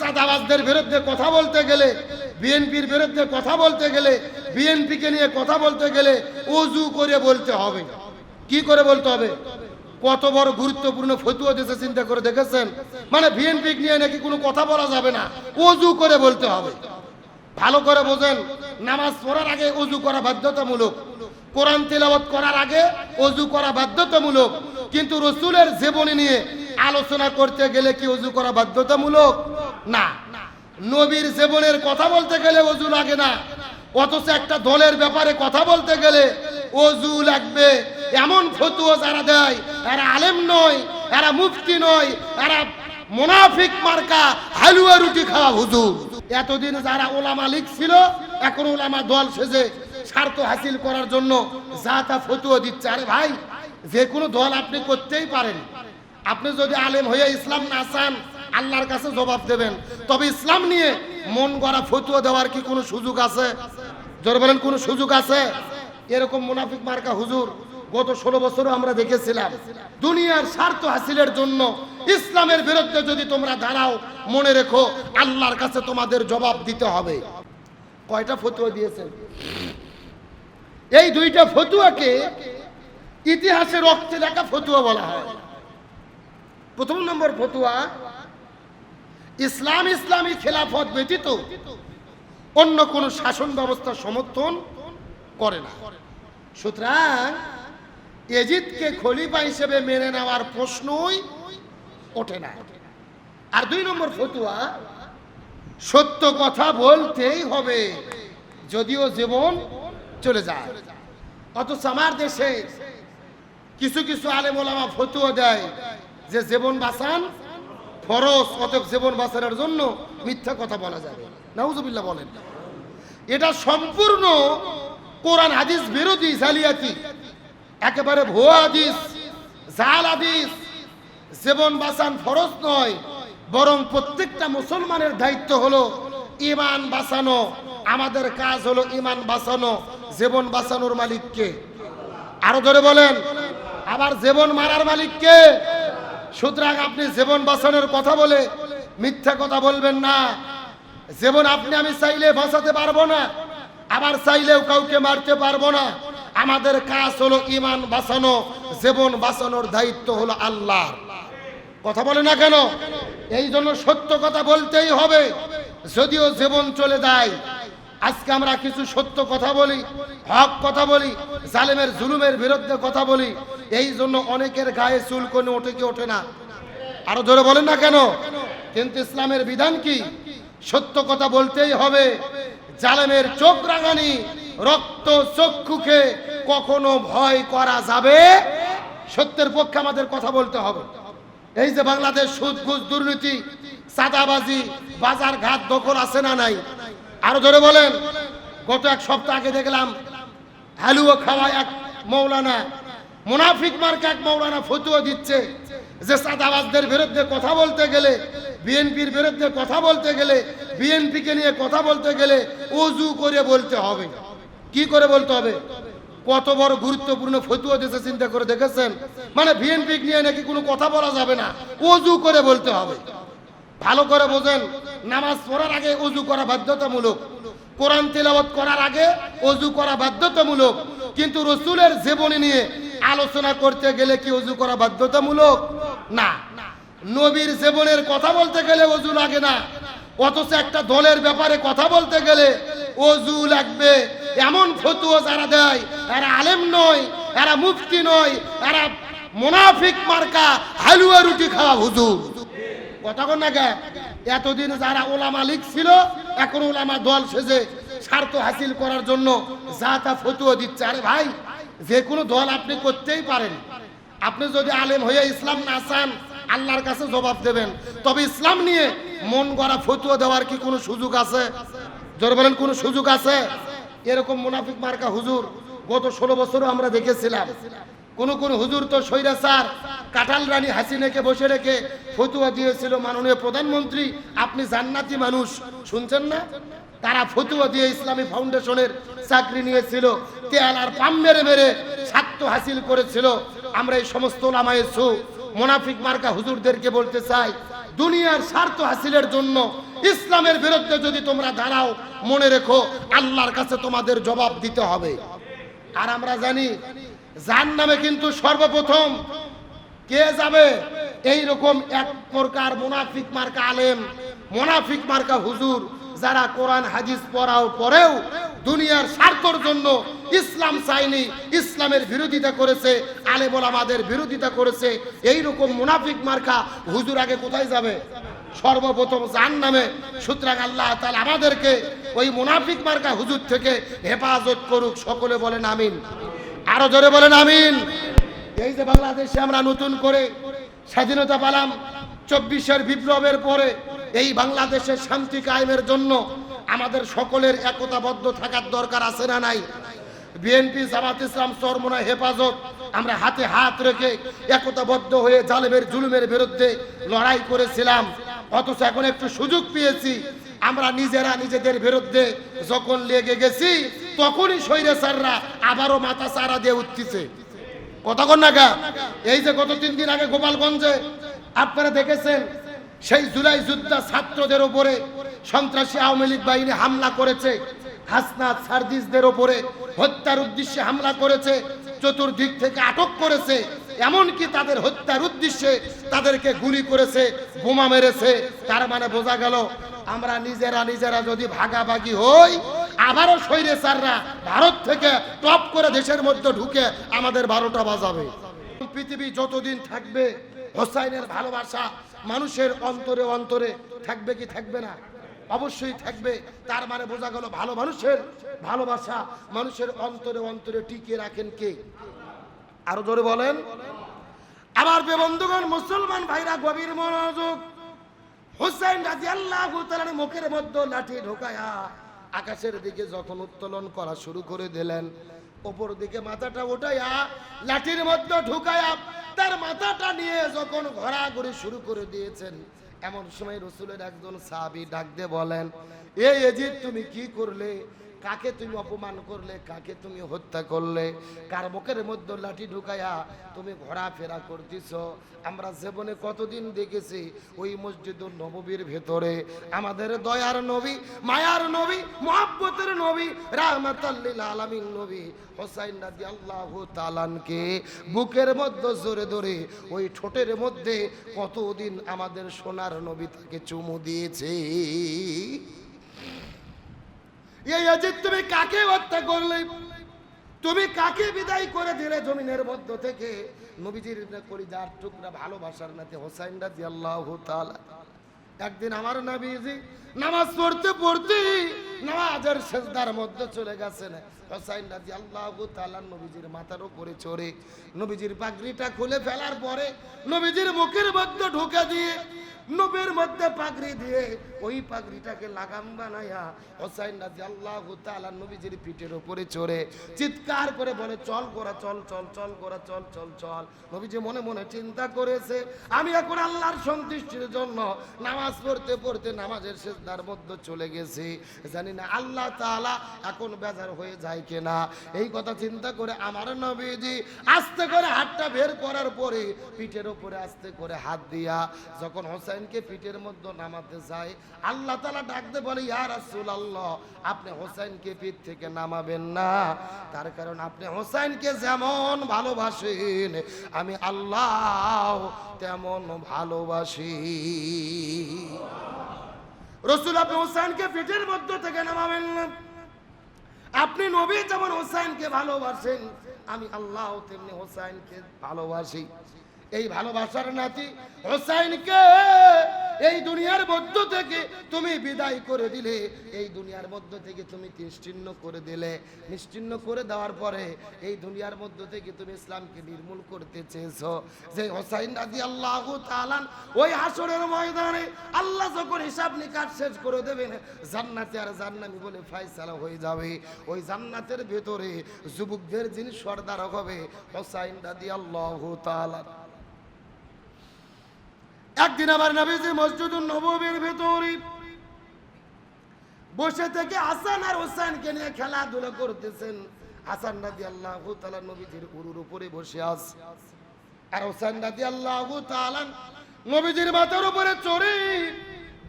চাঁদাবাজদের বিরুদ্ধে কথা বলতে গেলে, বিএনপির বিরুদ্ধে কথা বলতে গেলে, বিএনপিকে নিয়ে কথা বলতে গেলে ওযু করে বলতে হবে। কি করে বলতে হবে? কত বড় গুরুত্বপূর্ণ ফতোয়া দিয়েছে চিন্তা করে দেখেছেন? মানে বিএনপি নিয়ে নাকি কোনো কথা বলা যাবে না, ওযু করে বলতে হবে। ভালো করে বোঝেন, নামাজ পড়ার আগে ওযু করা বাধ্যতামূলক, কোরআন তেলাওয়াত করার আগে ওযু করা বাধ্যতামূলক। কিন্তু রাসূলের জীবনী নিয়ে আলোচনা করতে গেলে কি ওযু করা বাধ্যতামূলক? না। নবীর জীবনের কথা বলতে গেলে ওযু লাগে না, অথচ একটা দলের ব্যাপারে কথা বলতে গেলে ওযু লাগবে। এমন ফতোয়া যারা দেয় এরা আলেম নয়, এরা মুফতি নয়, এরা মুনাফিক মার্কা হালুয়া রুটি খাওয়া হুজুর। এতদিন যারা ওলামা লীগ ছিল এখন ওলামা দল সেজে স্বার্থ হাসিল করার জন্য যা তা ফতোয়া দিচ্ছে। আরে ভাই, যে কোনো দল আপনি করতেই পারেন, আপনি যদি আলেম হয়ে ইসলাম না চান আল্লাহর কাছে জবাব দেবেন। তবে ইসলাম নিয়ে মন গড়া ফতোয়া দেওয়ার কি কোনো সুযোগ আছে? জোরে বলেন, কোনো সুযোগ আছে? এরকম মুনাফিক মার্কা হুজুর গত 16 বছরও আমরা দেখেছিলাম। দুনিয়ার স্বার্থ হাসিলের জন্য ইসলামের বিরুদ্ধে যদি তোমরা দাঁড়াও, মনে রেখো আল্লাহর কাছে তোমাদের জবাব দিতে হবে। কয়টা ফতোয়া দিয়েছেন? এই দুইটা ফতোয়াকে ইতিহাসে রক্তে লেখা ফতোয়া বলা হয়। প্রথম নম্বর ফতোয়া, ইসলাম ইসলামী খেলাফত ব্যতীত অন্য কোন শাসন ব্যবস্থা সমর্থন করে না। সুতরাং ইয়াজিদকে খলিফা হিসেবে মেনে নেওয়ার প্রশ্নই ওঠে না। আর 2 নম্বর ফতোয়া, সত্য কথা বলতেই হবে যদিও জীবন চলে যায়। অথচ আমার দেশে কিছু কিছু আলেম ওলামা ফতোয়া দেয় যে জীবন বাঁচান ফরজ, অতএব জীবন বাঁচানোর জন্য মিথ্যা কথা বলা যাবে। নাউজুবিল্লাহ বলেন। এটা সম্পূর্ণ কোরআন হাদিস বিরোধী জালিয়াতি, একেবারে ভুয়া হাদিস, জাল হাদিস। জীবন বাঁচান ফরজ নয়, বরং প্রত্যেকটা মুসলমানের দায়িত্ব হলো ঈমান বাঁচানো। আমাদের কাজ হলো ঈমান বাঁচানো। জীবন বাঁচানোর মালিক কে? আরো ধরে বলেন। আবার জীবন মারার মালিক কে? সুতরাং আপনি জীবন বাঁচানোর কথা বলে মিথ্যা কথা বলবেন না। জীবন আপনি আমি চাইলে বাঁচাতে পারবো না, আবার চাইলেও কাউকে মারতে পারবো না। আমাদের কাজ হলো ঈমান বাঁচানো। জীবন বাঁচানোর দায়িত্ব হলো আল্লাহর। কথা বলে না কেন? এই জন্য সত্য কথা বলতেই হবে যদিও জীবন চলে যায়। আজকে আমরা কিছু সত্য কথা বলি, হক কথা বলি, জালেমের জুলুমের বিরুদ্ধে কথা বলি। এই জন্য অনেকের গায়ে চুলকানি ওঠে কি ওঠে না? আরো ধরে বলেন না কেন? কিন্তু ইসলামের বিধান কি? সত্য কথা বলতেই হবে। জালেমের চোখ রাঙানি, রক্ত চক্ষুকে কখনো ভয় করা যাবে? সত্যের পক্ষে আমাদের কথা বলতে হবে। এই যে বাংলাদেশ সুদ ঘুষ দুর্নীতি চাঁদাবাজি বাজার ঘাট দখল আছে না নাই? আরো ধরে বলেন। গত 1 সপ্তাহ আগে দেখলাম হালুয়া খাওয়া এক মৌলানা, মুনাফিক মার্কা এক মৌলানা ফতোয়া দিচ্ছে যে চাঁদাবাজদের বিরুদ্ধে কথা বলতে গেলে, বিএনপির বিরুদ্ধে কথা বলতে গেলে, বিএনপিকে নিয়ে কথা বলতে গেলে ওযু করে বলতে হবে। কি করে বলতে হবে? কত বড় গুরুত্বপূর্ণ ফতোয়া দিয়েছে চিন্তা করে দেখেছেন? মানে বিএনপি নিয়ে নাকি কোনো কথা বলা যাবে না, ওযু করে বলতে হবে। ভালো করে বোঝেন, নামাজ পড়ার আগে ওযু করা বাধ্যতামূলক, কোরআন তেলাওয়াত করার আগে ওযু করা বাধ্যতামূলক। কিন্তু রাসূলের জীবনী নিয়ে আলোচনা করতে গেলে কি ওযু করা বাধ্যতামূলক? না। নবীর জীবনের কথা বলতে গেলে ওযু লাগে না, অথচ একটা দলের ব্যাপারে কথা বলতে গেলে ওযু লাগবে। এমন ফতোয়া যারা দেয় এরা আলেম নয়, এরা মুফতি নয়, এরা মুনাফিক মার্কা হালুয়া রুটি খাওয়া হুজুর। কথা কন না কে? এতদিন যারা ওলামা লীগ ছিল এখন ওলামা দল সেজে স্বার্থ হাসিল করার জন্য যা তা ফতোয়া দিচ্ছে। আরে ভাই, যে কোনো দল আপনি করতেই পারেন, আপনি যদি আলেম হয়ে ইসলাম না চান আল্লাহর কাছে জবাব দেবেন। তবে ইসলাম নিয়ে মন গড়া ফতোয়া দেওয়ার কি কোনো সুযোগ আছে? জোরে বলেন, কোনো সুযোগ আছে? এরকম মুনাফিক মার্কা হুজুর গত 16 বছরও আমরা দেখেছিলাম। কোন কোন হুজুর তো স্বৈরাচার কাঁঠাল রানী হাসিনাকে বসে রেখে ফতোয়া দিয়েছিল, মাননীয় প্রধানমন্ত্রী আপনি জান্নাতি মানুষ, শুনছেন না? তারা ফতোয়া দিয়ে ইসলামী ফাউন্ডেশনের চাকরি নিয়েছিল, তেল আর পাম মেরে মেরে স্বার্থ হাসিল করেছিল। আমরা এই সমস্ত ওলামায়ে সু মুনাফিক মার্কা হুজুরদেরকে বলতে চাই, দুনিয়ার স্বার্থ হাসিলের জন্য ইসলামের বিরুদ্ধে যদি তোমরা দাঁড়াও, মনে রেখো আল্লাহর কাছে তোমাদের জবাব দিতে হবে। আর আমরা জানি জাহান্নামে কিন্তু সর্বপ্রথম কে যাবে? এই রকম এক প্রকার মুনাফিক মার্কা আলেম, মুনাফিক মার্কা হুজুর, যারা কোরআন হাদিস পড়াও পরেও দুনিয়ার স্বার্থের জন্য ইসলাম চাইনি, ইসলামের বিরোধিতা করেছে, আলেম ওলামাদের বিরোধিতা করেছে। এই রকম মুনাফিক মার্কা হুজুর আগে কোথায় যাবে? সর্বপ্রথম জাহান্নামে। সুতরাং আল্লাহ তাআলা আমাদেরকে ওই মুনাফিক মার্কা হুজুর থেকে হেফাজত করুক। সকলে বলেন আমিন। আরো জোরে বলেন আমিন। এই যে বাংলাদেশে আমরা নতুন করে স্বাধীনতা পেলাম, 24-এর বিপ্লবের পরে এই বাংলাদেশের শান্তি কায়েমের জন্য আমাদের সকলের একতাবদ্ধ থাকার দরকার আছে না নাই? বিএনপি, জামাত ইসলাম, চরমোনা, হেফাজত আমরা হাতে হাত রেখে একতাবদ্ধ হয়ে জালেমের জুলুমের বিরুদ্ধে লড়াই করেছিলাম। অথচ এখন একটু সুযোগ পেয়েছি, আমরা নিজেরা নিজেদের বিরুদ্ধে যখন লেগে গেছি, তখনই স্বৈরাচাররা আবারও মাথা চারা দিয়ে উঠতেছে। কতক্ষণ নাগা? এই যে গত 3 দিন আগে গোপালগঞ্জে আপনারা দেখেছেন, সেই জুলাই যোদ্ধা ছাত্রদের উপরে সন্ত্রাসী আওয়ামী লীগ বাহিনী হামলা করেছে, হাসনাত সার্জিসদের উপরে হত্যার উদ্দেশ্যে হামলা করেছে, চতুর্দিক থেকে আটক করেছে, এমনকি তাদের হত্যার উদ্দেশ্যে তাদেরকে গুলি করেছে, বোমা মেরেছে। তার মানে বোঝা গেল আমরা নিজেরা নিজেরা যদি ভাগাভাগি হই, আবারও স্বৈরাচাররা ভারত থেকে টপ করে দেশের মধ্যে ঢুকে আমাদের 12টা বাজাবে। পৃথিবী যতদিন থাকবে হোসাইনের ভালোবাসা মানুষের অন্তরে অন্তরে থাকবে কি থাকবে না? অবশ্যই থাকবে। তার মানে বোঝা গেল ভালো মানুষের ভালোবাসা মানুষের অন্তরে অন্তরে টিকিয়ে রাখেন কে? আরো জোরে বলেন। আমার বন্ধুগণ, মুসলমান ভাইরা গভীর মনোযোগ। হুসাইন রাদিয়াল্লাহু তাআলার মুখের মধ্যে লাঠি ঢোকায়া আকাশের দিকে যখন উত্তোলন করা শুরু করে দিলেন, উপর দিকে মাথাটা উঠাইয়া লাঠির মধ্যে ঢুকায়া তার মাথাটা নিয়ে যখন ঘোরাঘুরি শুরু করে দিয়েছেন, এমন সময় রাসূলের একজন সাহাবী ডাক দিয়ে বলেন, এই ইয়াজিদ, তুমি কি করলে? কাকে তুমি অপমান করলে? কাকে তুমি হত্যা করলে? কার মুখের মধ্যে লাঠি ঢুকায়া তুমি ঘোরাফেরা করতেছ? আমরা জীবনে কতদিন দেখেছি ওই মসজিদুন নববীর ভেতরে আমাদের দয়ার নবী, মায়ার নবী, মুহাব্বতের নবী, রাহমাতাল লিল আলামিন নবী হুসাইন রাদিয়াল্লাহু তাআলাকে বুকের মধ্যে জোরে ধরে ওই ঠোঁটের মধ্যে কতদিন আমাদের সোনার নবী তাকে চুমু দিয়েছে। তুমি কাকে হত্যা করলে? তুমি কাকে বিদায় করে দিলে জমিনের মধ্য থেকে? নবীজির কলিজার টুকরা ভালোবাসার নাতি হুসাইন রাদিয়াল্লাহু তাআলা। একদিন আমার নবীজি নামাজ পড়তে পড়তে নামাজের সিজদার মধ্যে চলে গেছেন। হুসাইন রাদিয়াল্লাহু তাআলা নবীজির মাথার উপরে চড়ে নবীজির পাগড়িটা খুলে ফেলার পরে নবীজির মুখের মধ্যে ঢোকা দিয়ে নবীর মধ্যে পাগড়ি দিয়ে ওই পাগড়িটাকে লাগাম বানায়া হুসাইন রাদিয়াল্লাহু তাআলা নবীজির পিঠের উপরে চড়ে চিৎকার করে বলে, চল গোরা চল, চল চল গোরা চল, চল চল। নবীজি মনে মনে চিন্তা করেছে, আমি এখন আল্লাহর সন্তুষ্টির জন্য নামাজ পড়তে পড়তে নামাজের সিজদার মধ্যে চলে গেছি, জানি না আল্লাহ তাআলা এখন বেজার হয়ে যায় কিনা। এই কথা চিন্তা করে আমার নবীজি আস্তে করে হাতটা বের করার পরে পিঠের উপরে আস্তে করে হাত দিয়া যখন হুসাইনকে পিঠের মধ্যে নামাতে যায়, আল্লাহ তাআলা ডাকতে বলে, ইয়া রাসূলুল্লাহ, আপনি হুসাইনকে পিঠ থেকে নামাবেন না, তার কারণ আপনি হুসাইনকে যেমন ভালোবাসেন আমি আল্লাহ তেমন ভালোবাসি। রাসূল, আপনি হুসাইনকে পিঠের মধ্যে থেকে নামাবেন না। আপনি নবী যেমন হুসাইনকে ভালোবাসেন আমি আল্লাহ তেমনি হুসাইনকে ভালোবাসি। এই ভালোবাসার নাতি হুসাইনকে এই দুনিয়ার মধ্য থেকে তুমি বিদায় করে দিলে, এই দুনিয়ার মধ্য থেকে তুমি নিশ্চিহ্ন করে দিলে। নিশ্চিহ্ন করে দেওয়ার পরে এই দুনিয়ার মধ্য থেকে তুমি ইসলামকে নির্মূল করতে চেয়েছো। যে হুসাইন রাদিয়াল্লাহু তাআলা ওই হাসরের ময়দানে আল্লাহ যখন হিসাব নিকাশ শেষ করে দেবেন, জান্নাতে আর জাহান্নামী বলে ফয়সালা হয়ে যাবে। ওই জান্নাতের ভেতরে যুবকদের যিনি সর্দার হবে হুসাইন রাদিয়াল্লাহু তাআলা। একদিন আবার নবীজি মসজিদুন নববীর ভেতরে বসে থেকে হাসান আর হুসাইনকে নিয়ে খেলাধুলা করতেছেন। হাসান রাদিয়াল্লাহু তাআলা নবীজির উরুর উপরে বসে আছে, আর হুসাইন রাদিয়াল্লাহু তাআলা নবীজির মাথার উপরে চড়ে,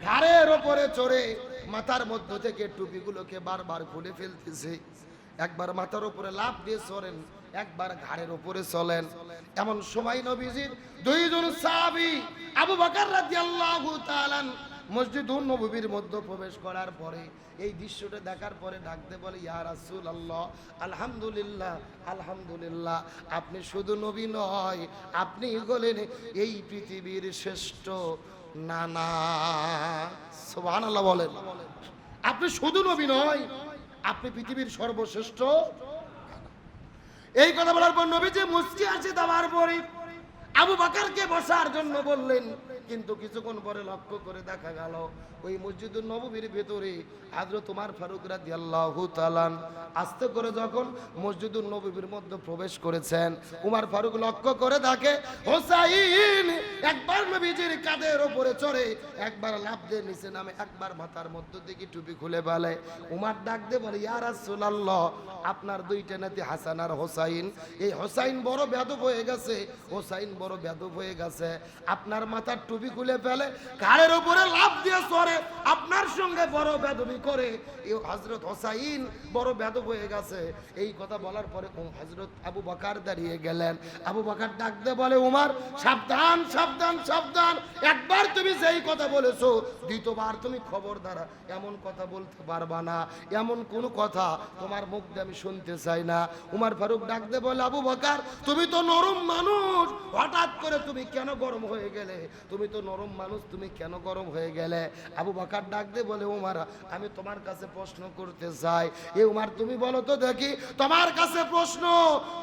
ঘাড়ের উপরে চড়ে মাথার মধ্য থেকে টুপিগুলোকে বারবার খুলে ফেলতেছে। একবার মাথার উপরে লাফ দিয়ে চড়েন, একবার ঘাড়ের উপরে চলেন। এমন সময় নবীজির দুইজন সাহাবী আবু বকর রাদিয়াল্লাহু তাআলা মসজিদুন নববীর মধ্যে প্রবেশ করার পরে এই দৃশ্যটা দেখার পরে ডাকতে বলে, ইয়া রাসূলুল্লাহ, আলহামদুলিল্লাহ আলহামদুলিল্লাহ, আপনি শুধু নবী নয়, আপনি হলেন এই পৃথিবীর শ্রেষ্ঠ নানা। সুবহানাল্লাহ বলেন। আপনি শুধু নবী নয়, আপনি পৃথিবীর সর্বশ্রেষ্ঠ। এই কথা বলার পর নবীজি মুস্কি হাসি দেওয়ার পরে আবু বকরকে বসার জন্য বললেন। কিন্তু কিছুক্ষণ পরে লক্ষ্য করে দেখা গেল ওই মসজিদুন নববীর ভেতরে হযরত ওমর ফারুক রাদিয়াল্লাহু তাআলা আস্তে করে যখন মসজিদুন নববীর মধ্যে প্রবেশ করেছেন, ওমর ফারুক লক্ষ্য করে দেখে হোসাইন একবার নবীজির কাঁধের উপরে চড়ে, একবার লাফ দিয়ে নিচে নামে, একবার মাথার মধ্য থেকে টুপি খুলে ফেলে। ওমর ডাক দিয়ে বলে, ইয়া রাসূলুল্লাহ, আপনার দুইটা নাতি হাসান আর হোসাইন, এই হোসাইন বড় বেয়াদব হয়ে গেছে, হোসাইন বড় বেয়াদব হয়ে গেছে। আপনার মাথার টুপি খুলে ফেলে, ঘাড়ের উপরে লাফ দিয়ে চড়ে, আপনার সঙ্গে বড় বেয়াদবি করে। এই হযরত হোসাইন বড় বেয়াদব হয়ে গেছে। এই কথা বলার পরে হযরত আবু বকর দাঁড়িয়ে গেলেন। আবু বকর ডাক দিয়ে বলে, ওমর সাবধান সাবধান সাবধান, একবার তুমি যেই কথা বলেছো দ্বিতীয়বার তুমি খবরদার এমন কথা বলতে পারবা না, এমন কোন কথা তোমার মুখ দিয়ে আমি শুনতে চাই না। ওমর ফারুক ডাক দিয়ে বলে, আবু বকর তুমি তো নরম মানুষ, হঠাৎ করে তুমি কেন গরম হয়ে গেলে? তুমি তো নরম মানুষ, তুমি কেন গরম হয়ে গেলে? আবু বকর ডাক দিয়ে বলে, ওমর আমি তোমার কাছে প্রশ্ন করতে চাই। এ ওমর তুমি বলো তো দেখি, তোমার কাছে প্রশ্ন,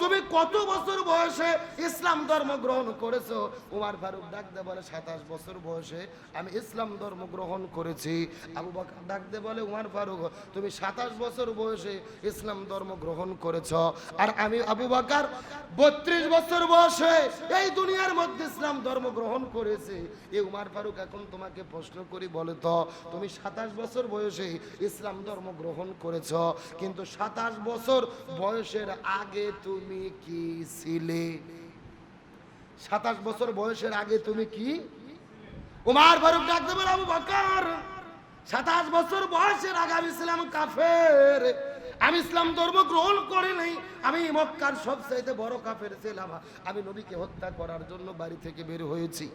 তুমি কত বছর বয়সে ইসলাম ধর্ম গ্রহণ করেছো? ওমর ফারুক ডাক দিয়ে বলে, 27 বছর বয়সে আমি ইসলাম ধর্ম গ্রহণ করেছি। আবু বকর ডাক দিয়ে বলে, ওমর ফারুক তুমি 27 বছর বয়সে ইসলাম ধর্ম গ্রহণ করেছো, আর আমি আবু বকর 32 বছর বয়সে এই দুনিয়ার মধ্যে ইসলাম ধর্ম গ্রহণ করেছি। এই ওমর ফারুক এখন তোমাকে প্রশ্ন করি, বলে তো তুমি 27 বছর বয়সে ইসলাম ধর্ম গ্রহণ করেছো, কিন্তু 27 বছর বয়সের আগে তুমি কি ছিলে? 27 বছর বয়সের আগে তুমি কি? ওমর ফারুক ডাক দিয়ে বলে, আবু বকর 27 বছর বয়সের আগে আমি ছিলাম কাফের, আমি ইসলাম ধর্ম গ্রহণ করি নাই, আমি মক্কার সবচাইতে বড় কাফের ছিলাম। আমি নবীকে হত্যা করার জন্য বাড়ি থেকে বের হয়েছি,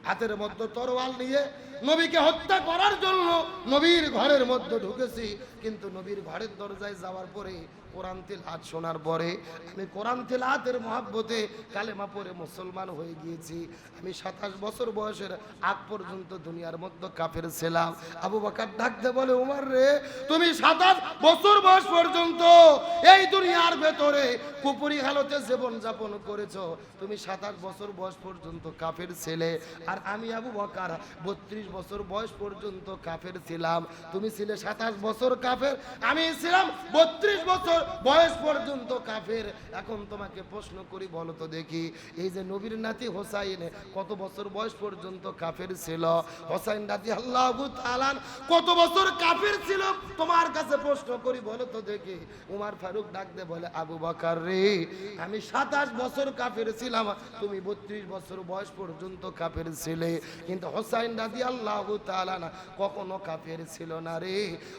হাতের মধ্যে তরোয়াল নিয়ে নবীকে হত্যা করার জন্য নবীর ঘরের মধ্যে ঢুকেছি। কিন্তু নবীর ঘরের দরজায় যাওয়ার পরে কোরআন তিলাওয়াত শোনার পরে আমি কোরআন তিলাওয়াতের মহব্বতে কালেমা পড়ে মুসলমান হয়ে গিয়েছি। আমি 27 বছর বয়সের আগ পর্যন্ত দুনিয়ার মধ্যে কাফের ছিলাম। আবু বকর ডাকতে বলে, ওমর রে তুমি 27 বছর বয়স পর্যন্ত এই দুনিয়ার ভেতরে কুপুরি হালতে জীবন যাপন করেছো, তুমি 27 বছর বয়স পর্যন্ত কাফের ছিলে, আর আমি আবু বকর 32 বছর বয়স পর্যন্ত কাফের ছিলাম। তুমি ছিলে 27 বছর কাফের, আমি ছিলাম 32 বছর বয়স পর্যন্ত কাফের। এখন তোমাকে প্রশ্ন করি, বলো তো দেখি, এই যে নবীর নাতি হোসাইন কত বছর বয়স পর্যন্ত কাফের ছিল? হোসাইন রাদিয়াল্লাহু তাআলা কত বছর কাফের ছিল? তোমার কাছে প্রশ্ন করি, বলো তো দেখি। ওমর ফারুক ডাক দিয়ে বলে, আবু বকর রে আমি 27 বছর কাফের ছিলাম, তুমি 32 বছর বয়স পর্যন্ত কাফের ছিলে, কিন্তু হোসাইন রাদিয়াল্লাহু তাআলা কখনো কাফের ছিল না রে।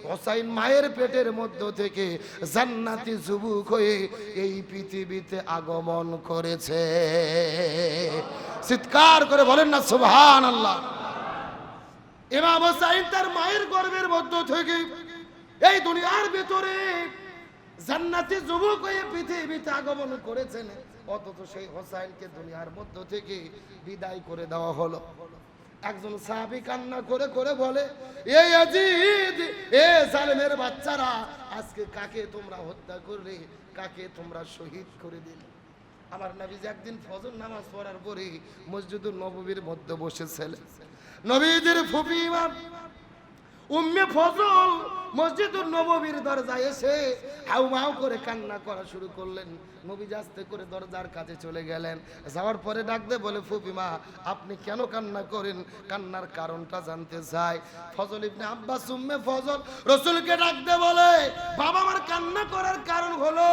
হোসাইন মায়ের পেটের মধ্য থেকে জান্নাতি যুবক হয়ে এই পৃথিবীতে আগমন করেছে। চিৎকার করে বলেন না সুবহানাল্লাহ। ইমাম হোসাইন তার মায়ের গর্ভের মধ্য থেকে এই দুনিয়ার ভিতরে জান্নাতি যুবক হয়ে পৃথিবীতে আগমন করেছেন, অথচ সেই হোসাইনকে দুনিয়ার মধ্য থেকে বিদায় করে দেওয়া হলো। একজন সাহাবী কান্না করে করে বলে, এ ইয়াজিদ, এ জালেমের বাচ্চারা, আজকে কাকে তোমরা হত্যা করলে, কাকে তোমরা শহীদ করে দিলে? আমার নবীজি একদিন ফজর নামাজ পড়ার পরে মসজিদুন নববীর মধ্যে বসেছিলেন। নবীজির ফুফি ইমাম উম্মে ফজল মসজিদুন নববীর দরজায় এসে হাউমাউ করে কান্না করা শুরু করলেন। নবী আস্তে করে দরজার কাছে চলে গেলেন। যাওয়ার পরে ডাক দিয়ে বলে, ফুপিমা আপনি কেন কান্না করেন? কান্নার কারণটা জানতে চাই। ফজল ইবনে আব্বাস উম্মে ফজল রাসূলকে ডাক দিয়ে বলে, বাবা আমার কান্না করার কারণ হলো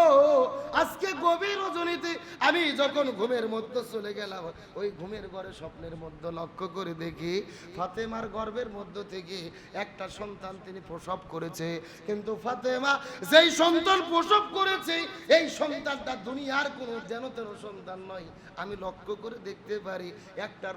আজকে গভীর রজনীতে আমি যখন ঘুমের মধ্যে চলে গেলাম, ওই ঘুমের ঘরে স্বপ্নের মধ্যে লক্ষ্য করে দেখি ফাতেমার গর্ভের মধ্য থেকে একটা সন্তান তিনি প্রসব করেছে। কিন্তু ফাতেমা যেই সন্তান প্রসব করেছে এই সন্তানটা দুনিয়ার কোনো যেন তেন সন্তান নয়। আমি লক্ষ্য করে দেখতে পারি একটা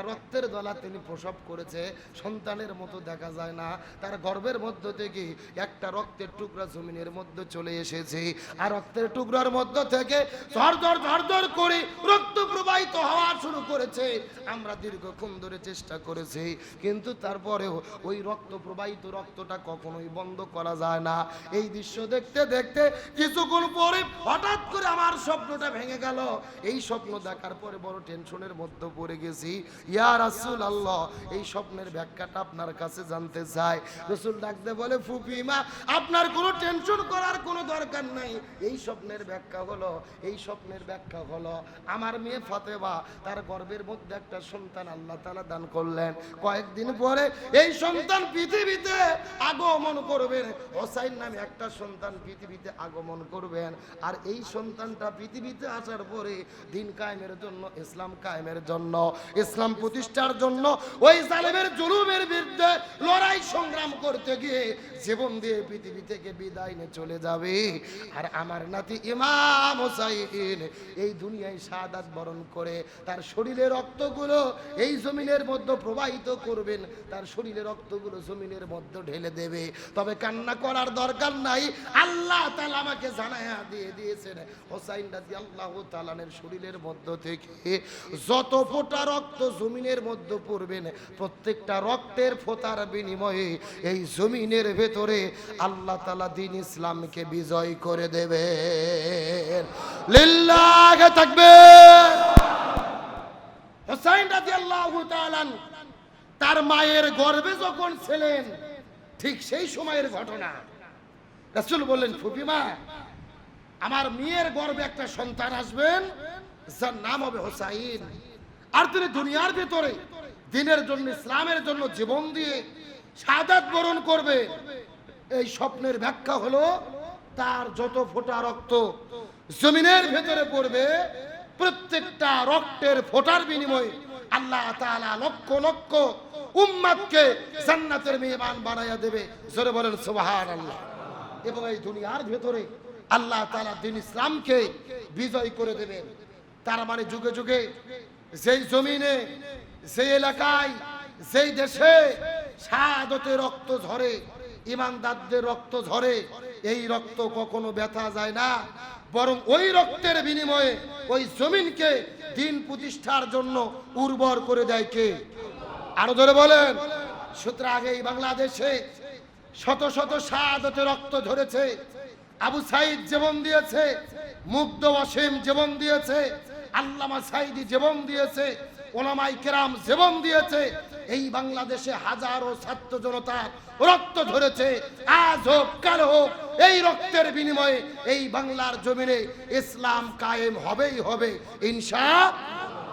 রক্তের দলা তিনি প্রসব করেছে। সন্তানের মতো দেখা যায় না, তার গর্ভের মধ্য থেকে একটা রক্তের টুকরা জমিনের মধ্যে চলে এসেছে। আর রক্তের টুকরার মধ্য থেকে ঝরঝর করে রক্ত প্রবাহিত হওয়া শুরু করেছে। আমরা দীর্ঘক্ষণ ধরে চেষ্টা করেছি, কিন্তু তারপরেও ওই রক্ত প্রবাহিত রক্তটা কখনোই বন্ধ করা যায় না। এই দৃশ্য দেখতে দেখতে কিছুক্ষণ পরে হঠাৎ করে আমার স্বপ্নটা ভেঙে গেল। এই স্বপ্ন দেখার পরে বড় টেনশনের মধ্যে পড়ে গেছি। ইয়া রাসূলুল্লাহ, এই স্বপ্নের ব্যাখ্যাটা আপনার কাছে জানতে চাই। রাসূল ডাকতে বলে, ফুপিমা আপনার কোনো টেনশন করার কোনো দরকার নাই। এই স্বপ্নের ব্যাখ্যা হলো আমার মেয়ে ফাতেমা তার গর্ভের মধ্যে একটা সন্তান আল্লাহ তাআলা দান করলেন। কয়েকদিন পরে এই সন্তান পৃথিবীতে আগমন করবেন। হোসাইন নামে একটা সন্তান পৃথিবীতে আগমন করবেন। আর এই সন্তানটা পৃথিবীতে আসার পরে দিন কায়েমের জন্য, ইসলাম কায়েমের জন্য, ইসলাম প্রতিষ্ঠার জন্য ওই জালেমের জুলুমের বিরুদ্ধে লড়াই সংগ্রাম করতে গিয়ে জীবন দিয়ে পৃথিবী থেকে বিদায় নিয়ে চলে যাবে। আর আমার নাতি ইমাম হোসাইন এই দুনিয়ায় শাহাদাত বরণ করে তার শরীরের রক্তগুলো এই জমিনের মধ্যে প্রবাহিত করবেন, তার শরীরের রক্তগুলো জমিনের মধ্যে ঢেলে দেবে। তবে কান্না করার দরকার নাই, আল্লাহ তাআলা আমাকে জানায়া দিয়ে দিয়েছেন হোসাইন রাদিয়াল্লাহু তাআলার শরীরের মধ্য থেকে যত ফোঁটা রক্ত জমিনের মধ্যে পড়বেন, প্রত্যেকটা রক্তের ফোঁটার বিনিময়ে এই জমিনের ভেতরে আল্লাহ তাআলা দ্বীন ইসলামকে বিজয় করে দেবেন। লিল্লাহি তাকবীর। হোসাইন রাদিয়াল্লাহু তাআলা তার মায়ের গর্ভে যখন ছিলেন ঠিক সেই সময়ের ঘটনা। রাসূল বললেন, ফুপিমা আমার মেয়ের গর্ভে একটা সন্তান আসবেন যার নাম হবে হোসাইন। আর তিনি দুনিয়ার ভিতরে দ্বীনের জন্য, ইসলামের জন্য জীবন দিয়ে শাহাদাত বরণ করবে। এই স্বপ্নের ব্যাখ্যা হলো তার যত ফোঁটা রক্ত জমিনের ভেতরে পড়বে, প্রত্যেকটা রক্তের ফোঁটার বিনিময়ে আল্লাহ তাআলা লক্ষ লক্ষ উম্মতকে জান্নাতের মেহমান বানায়া দেবে। জোরে বলেন সুবহানাল্লাহ। এবং এই দুনিয়ার ভেতরে আল্লাহ তাআলা দ্বীন ইসলামকে বিজয় করে দেবেন। তার মানে যুগে যুগে যেই জমিনে, যেই এলাকায়, যেই দেশে শাহাদাতের রক্ত ঝরে, ইমানদারদের রক্ত ঝরে, এই রক্ত কখনো ব্যথা যায় না, বরং ওই রক্তের বিনিময়ে ওই জমিনকে দ্বীন প্রতিষ্ঠার জন্য উর্বর করে দেয় কে? আরো ধরে বলেন। সুতরাং এই বাংলাদেশে শত শত শাহাদাতের রক্ত ঝরেছে। আবু সাইদ জীবন দিয়েছে, মুগ্ধ ওয়াসিম জীবন দিয়েছে, আল্লামা সাইদি জীবন দিয়েছে, ওলামায়ে কেরাম জীবন দিয়েছে। এই বাংলাদেশে হাজারো ছাত্র জনতা রক্ত ঝরেছে। আজ হোক কাল হোক এই রক্তের বিনিময়ে এই বাংলার জমিনে ইসলাম কায়েম হবেই হবে ইনশাআল্লাহ।